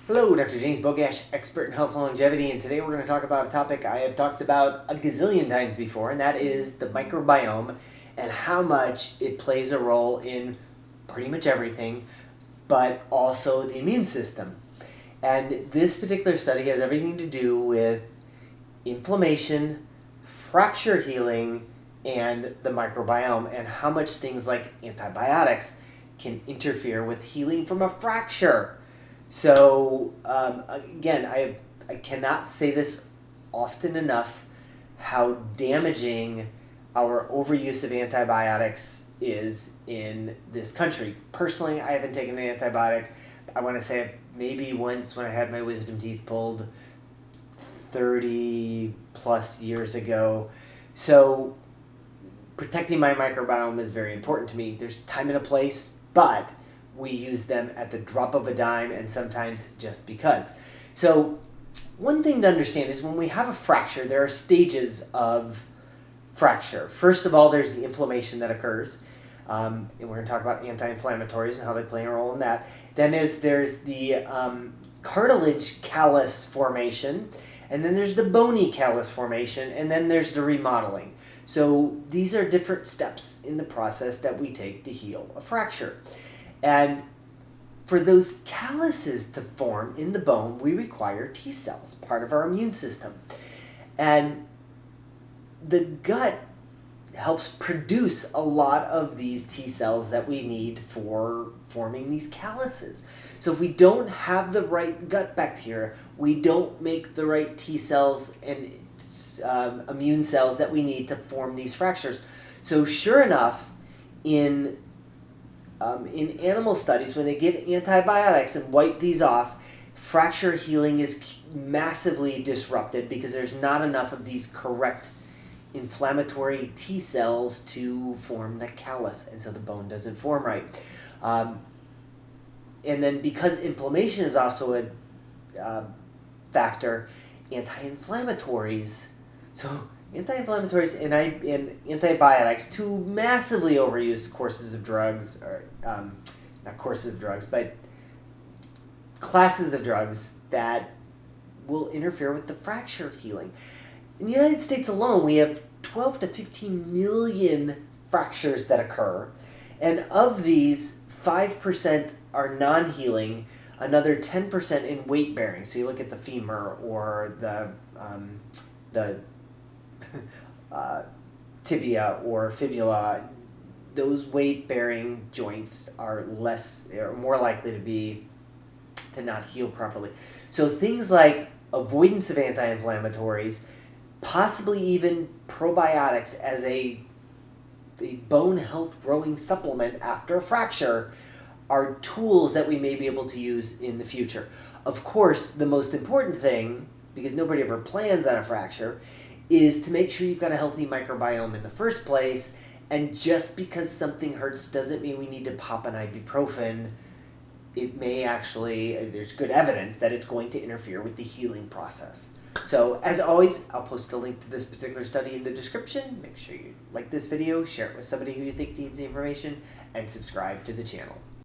Hello, Dr. James Bogash, expert in health and longevity, and today we're going to talk about a topic I have talked about a gazillion times before, and that is the microbiome and how much it plays a role in pretty much everything, but also the immune system. And this particular study has everything to do with inflammation, fracture healing, and the microbiome, and how much things like antibiotics can interfere with healing from a fracture. So again, I cannot say this often enough how damaging our overuse of antibiotics is in this country. Personally, I haven't taken an antibiotic. I want to say maybe once when I had my wisdom teeth pulled 30 plus years ago. So protecting my microbiome is very important to me. There's time and a place, but we use them at the drop of a dime and sometimes just because. So one thing to understand is when we have a fracture, there are stages of fracture. First of all, there's the inflammation that occurs. And we're going to talk about anti-inflammatories and how they play a role in that. Then there's the cartilage callus formation, and then there's the bony callus formation, and then there's the remodeling. So these are different steps in the process that we take to heal a fracture. And for those calluses to form in the bone, we require T cells, part of our immune system. And the gut helps produce a lot of these T cells that we need for forming these calluses. So if we don't have the right gut bacteria, we don't make the right T cells and immune cells that we need to form these fractures. So sure enough, in animal studies, when they give antibiotics and wipe these off, fracture healing is massively disrupted because there's not enough of these correct inflammatory T cells to form the callus, and so the bone doesn't form right. And then because inflammation is also a factor, anti-inflammatories, anti-inflammatories and antibiotics, two massively overused courses of drugs, or not courses of drugs, but classes of drugs that will interfere with the fracture healing. In the United States alone, we have 12 to 15 million fractures that occur, and of these, 5% are non-healing, another 10% in weight-bearing. So you look at the femur or the tibia or fibula, those weight-bearing joints are more likely to not heal properly. So things like avoidance of anti-inflammatories, possibly even probiotics as a bone health growing supplement after a fracture, are tools that we may be able to use in the future. Of course, the most important thing, because nobody ever plans on a fracture, is to make sure you've got a healthy microbiome in the first place, and just because something hurts doesn't mean we need to pop an ibuprofen. It may actually, there's good evidence that it's going to interfere with the healing process. So as always, I'll post a link to this particular study in the description. Make sure you like this video, share it with somebody who you think needs the information, and subscribe to the channel.